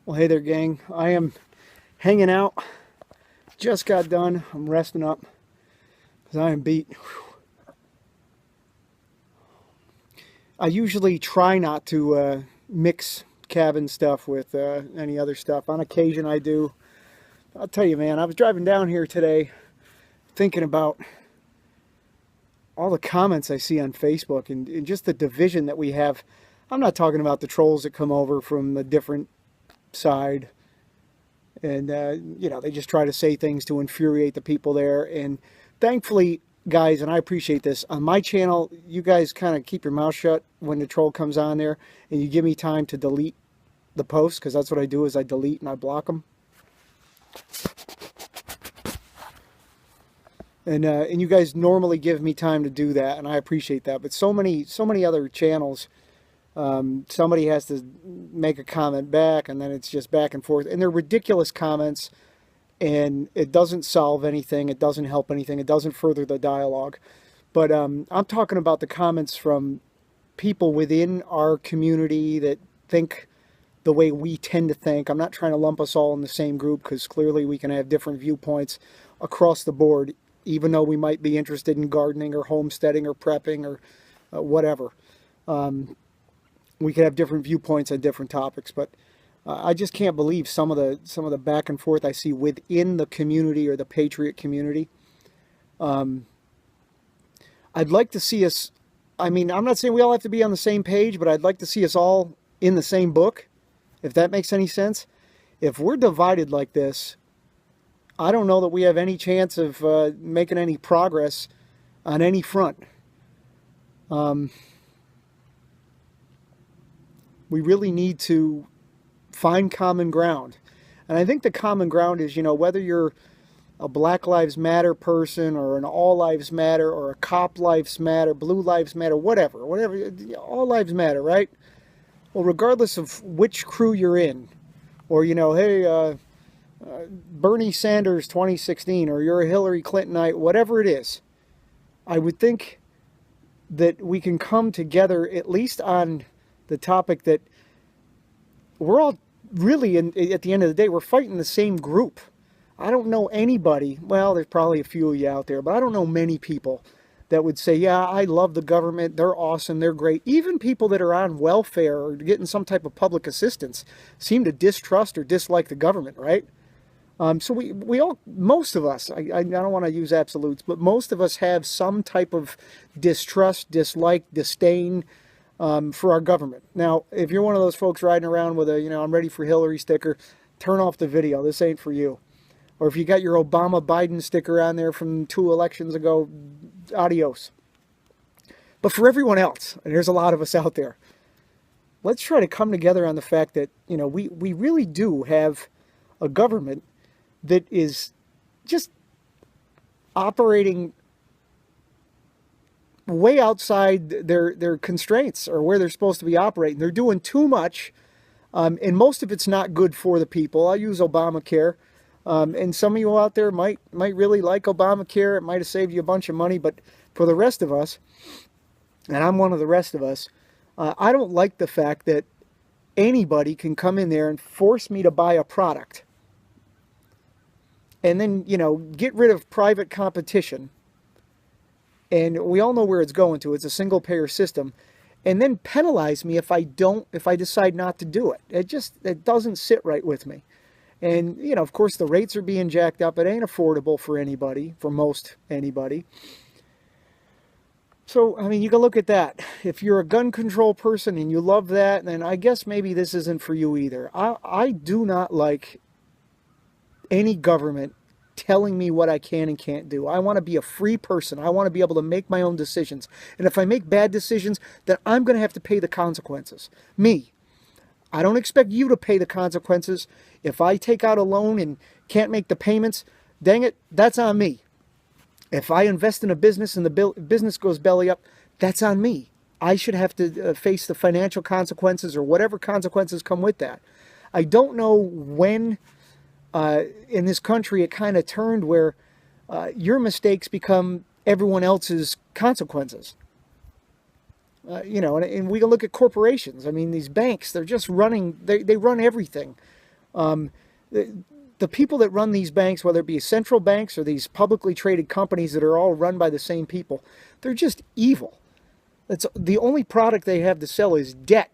Well, hey there, gang. I am hanging out. Just got done. I'm resting up because I am beat. I usually try not to mix cabin stuff with any other stuff. On occasion, I do. I'll tell you, man, I was driving down here today thinking about all the comments I see on Facebook and just the division that we have. I'm not talking about the trolls that come over from the different side. And they just try to say things to infuriate the people there. And thankfully, guys, and I appreciate this, on my channel, you guys kind of keep your mouth shut when the troll comes on there, and you give me time to delete the posts, because that's what I do, is I delete and I block them. And you guys normally give me time to do that, and I appreciate that. But so many other channels, somebody has to make a comment back, and then it's just back and forth, and they're ridiculous comments, and it doesn't solve anything, it doesn't help anything, it doesn't further the dialogue. But I'm talking about the comments from people within our community that think the way we tend to think. I'm not trying to lump us all in the same group, because clearly we can have different viewpoints across the board, even though we might be interested in gardening or homesteading or prepping or whatever. We could have different viewpoints on different topics, but I just can't believe some of the back and forth I see within the community or the Patriot community. I'd like to see us. I mean, I'm not saying we all have to be on the same page, but I'd like to see us all in the same book, if that makes any sense. If we're divided like this, I don't know that we have any chance of making any progress on any front. We really need to find common ground. And I think the common ground is, whether you're a Black Lives Matter person or an All Lives Matter or a Cop Lives Matter, Blue Lives Matter, whatever, all lives matter, right? Well, regardless of which crew you're in, or, hey, Bernie Sanders 2016, or you're a Hillary Clintonite, whatever it is, I would think that we can come together at least on the topic that we're all really, at the end of the day, we're fighting the same group. I don't know anybody, well, there's probably a few of you out there, but I don't know many people that would say, yeah, I love the government, they're awesome, they're great. Even people that are on welfare or getting some type of public assistance seem to distrust or dislike the government, right? So we all, most of us, I don't want to use absolutes, but most of us have some type of distrust, dislike, disdain for our government. Now, if you're one of those folks riding around with a, I'm ready for Hillary sticker, turn off the video. This ain't for you. Or if you got your Obama-Biden sticker on there from 2 elections ago, adios. But for everyone else, and there's a lot of us out there, let's try to come together on the fact that, we really do have a government that is just operating way outside their constraints or where they're supposed to be operating. They're doing too much, and most of it's not good for the people. I'll use Obamacare, and some of you out there might really like Obamacare. It might have saved you a bunch of money, but for the rest of us, and I'm one of the rest of us, I don't like the fact that anybody can come in there and force me to buy a product and then, get rid of private competition. And we all know where it's going to. It's a single payer system. And then penalize me if I decide not to do it. It doesn't sit right with me. And, of course, the rates are being jacked up. It ain't affordable for anybody, for most anybody. So, I mean, you can look at that. If you're a gun control person and you love that, then I guess maybe this isn't for you either. I do not like any government telling me what I can and can't do. I want to be a free person. I want to be able to make my own decisions. And if I make bad decisions, then I'm going to have to pay the consequences. Me. I don't expect you to pay the consequences. If I take out a loan and can't make the payments, dang it, that's on me. If I invest in a business and the business goes belly up, that's on me. I should have to face the financial consequences or whatever consequences come with that. I don't know when in this country it kind of turned where your mistakes become everyone else's consequences. And we can look at corporations. I mean, these banks, they're just running, they run everything. The people that run these banks, whether it be central banks or these publicly traded companies that are all run by the same people, they're just evil. That's the only product they have to sell is debt.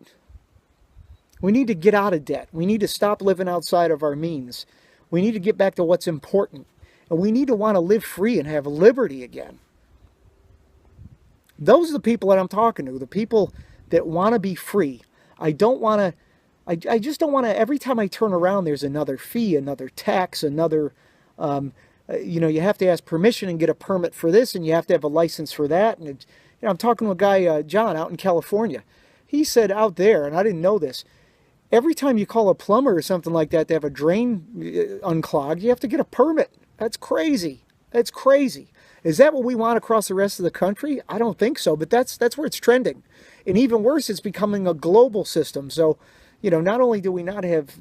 We need to get out of debt. We need to stop living outside of our means. We need to get back to what's important. And we need to want to live free and have liberty again. Those are the people that I'm talking to, the people that want to be free. I don't want to, I just don't want to, every time I turn around, there's another fee, another tax, another, you have to ask permission and get a permit for this, and you have to have a license for that. And I'm talking to a guy, John, out in California. He said out there, and I didn't know this, every time you call a plumber or something like that to have a drain unclogged, you have to get a permit. That's crazy. That's crazy. Is that what we want across the rest of the country? I don't think so, but that's where it's trending. And even worse, it's becoming a global system. So, not only do we not have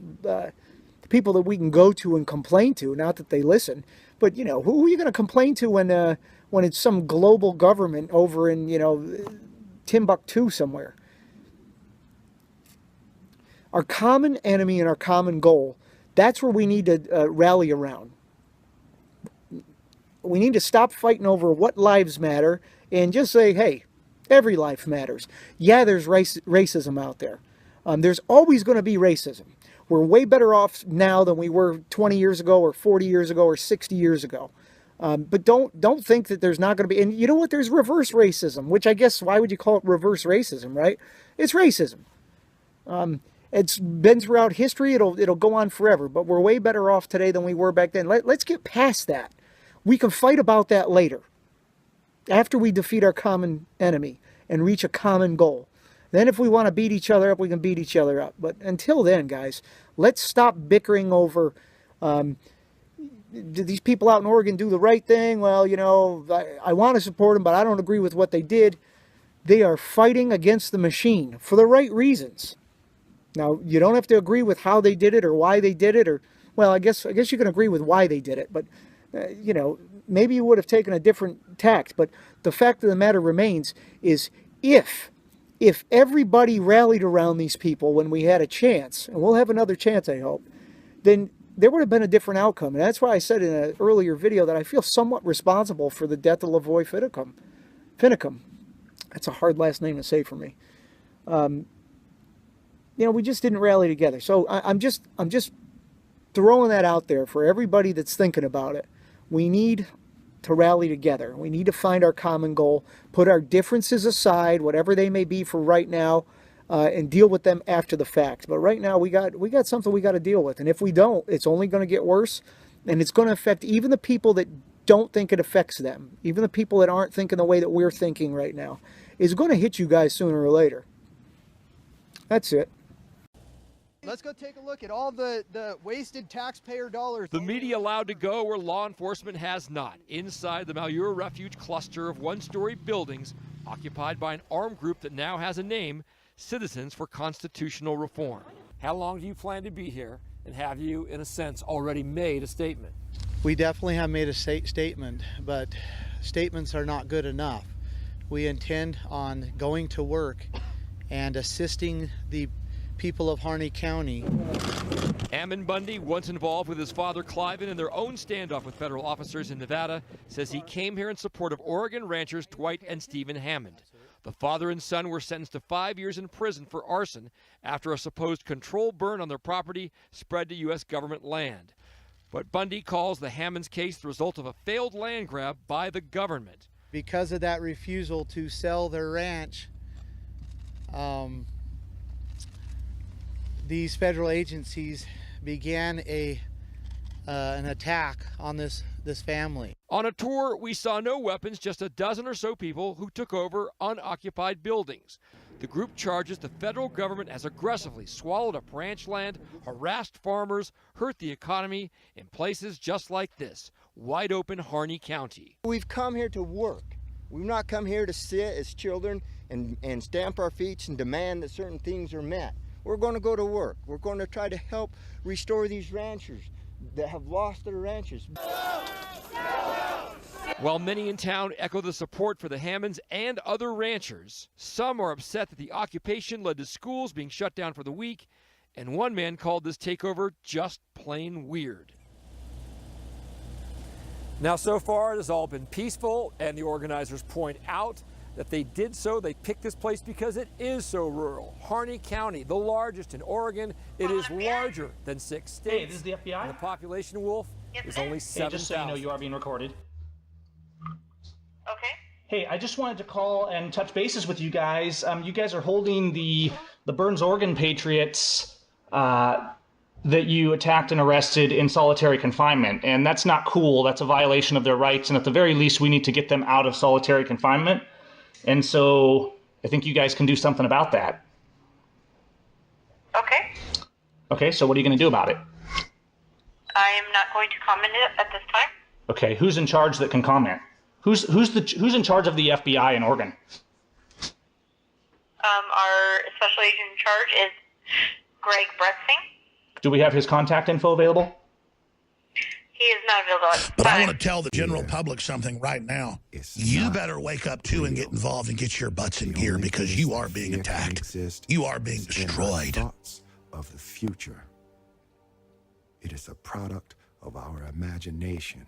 people that we can go to and complain to, not that they listen, but, who are you going to complain to when it's some global government over in, Timbuktu somewhere? Our common enemy and our common goal, that's where we need to rally around. We need to stop fighting over what lives matter and just say, hey, every life matters. Yeah, there's racism out there. There's always going to be racism. We're way better off now than we were 20 years ago or 40 years ago or 60 years ago. But don't think that there's not going to be, and you know what, there's reverse racism, which I guess, why would you call it reverse racism, right? It's racism. It's been throughout history. It'll go on forever, but we're way better off today than we were back then. Let's get past that. We can fight about that later, after we defeat our common enemy and reach a common goal. Then if we want to beat each other up, we can beat each other up. But until then, guys, let's stop bickering over, did these people out in Oregon do the right thing? Well, I want to support them, but I don't agree with what they did. They are fighting against the machine for the right reasons. Now, you don't have to agree with how they did it or why they did it, or, well, I guess you can agree with why they did it, but, maybe you would have taken a different tact. But the fact of the matter remains is if everybody rallied around these people when we had a chance, and we'll have another chance, I hope, then there would have been a different outcome. And that's why I said in an earlier video that I feel somewhat responsible for the death of Lavoy Finicum. That's a hard last name to say for me. We just didn't rally together. So I'm just throwing that out there for everybody that's thinking about it. We need to rally together. We need to find our common goal, put our differences aside, whatever they may be for right now, and deal with them after the fact. But right now, we got something we got to deal with. And if we don't, it's only going to get worse, and it's going to affect even the people that don't think it affects them, even the people that aren't thinking the way that we're thinking right now. It's going to hit you guys sooner or later. That's it. Let's go take a look at all the wasted taxpayer dollars. The media allowed to go where law enforcement has not, inside the Malheur Refuge cluster of one-story buildings occupied by an armed group that now has a name, Citizens for Constitutional Reform. How long do you plan to be here, and have you, in a sense, already made a statement? We definitely have made a statement, but statements are not good enough. We intend on going to work and assisting the people of Harney County. Ammon Bundy, once involved with his father Cliven in their own standoff with federal officers in Nevada, says he came here in support of Oregon ranchers Dwight and Stephen Hammond. The father and son were sentenced to 5 years in prison for arson after a supposed controlled burn on their property spread to U.S. government land. But Bundy calls the Hammonds case the result of a failed land grab by the government. Because of that refusal to sell their ranch, these federal agencies began an attack on this family. On a tour, we saw no weapons, just a dozen or so people who took over unoccupied buildings. The group charges the federal government has aggressively swallowed up ranch land, harassed farmers, hurt the economy in places just like this, wide open Harney County. We've come here to work. We've not come here to sit as children and stamp our feet and demand that certain things are met. We're going to go to work. We're going to try to help restore these ranchers that have lost their ranches. While many in town echo the support for the Hammonds and other ranchers, some are upset that the occupation led to schools being shut down for the week And one man called this takeover just plain weird. Now, so far, it has all been peaceful, and the organizers point out that they picked this place because it is so rural. Harney County, the largest in Oregon, it is larger than 6 states. Hey, this is the FBI. And the population, Wolf, is only 7,000. Hey, just so you know, you are being recorded. Okay. Hey, I just wanted to call and touch bases with you guys. You guys are holding the Burns, Oregon Patriots that you attacked and arrested in solitary confinement, and that's not cool. That's a violation of their rights, and at the very least, we need to get them out of solitary confinement. And so I think you guys can do something about that. Okay. Okay, so what are you going to do about it? I am not going to comment at this time. Okay, who's in charge that can comment? Who's in charge of the FBI in Oregon? Our special agent in charge is Greg Bretsing. Do we have his contact info available? He is not available. But I want to tell the general public something right now. You better wake up too and get involved and get your butts in gear, because you are being attacked. You are being destroyed. Thoughts of the future. It is a product of our imagination,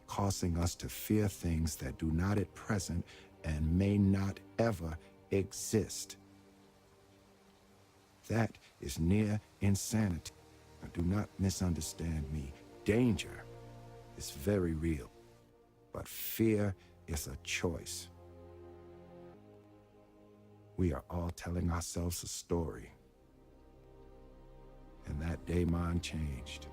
causing us to fear things that do not at present and may not ever exist. That is near insanity. Now, do not misunderstand me. Danger is very real, but fear is a choice. We are all telling ourselves a story, and that day mine changed.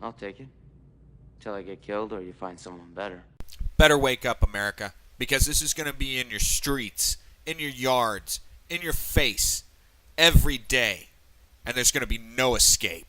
I'll take it. Till I get killed or you find someone better. Better wake up, America, because this is going to be in your streets, in your yards, in your face, every day. And there's going to be no escape.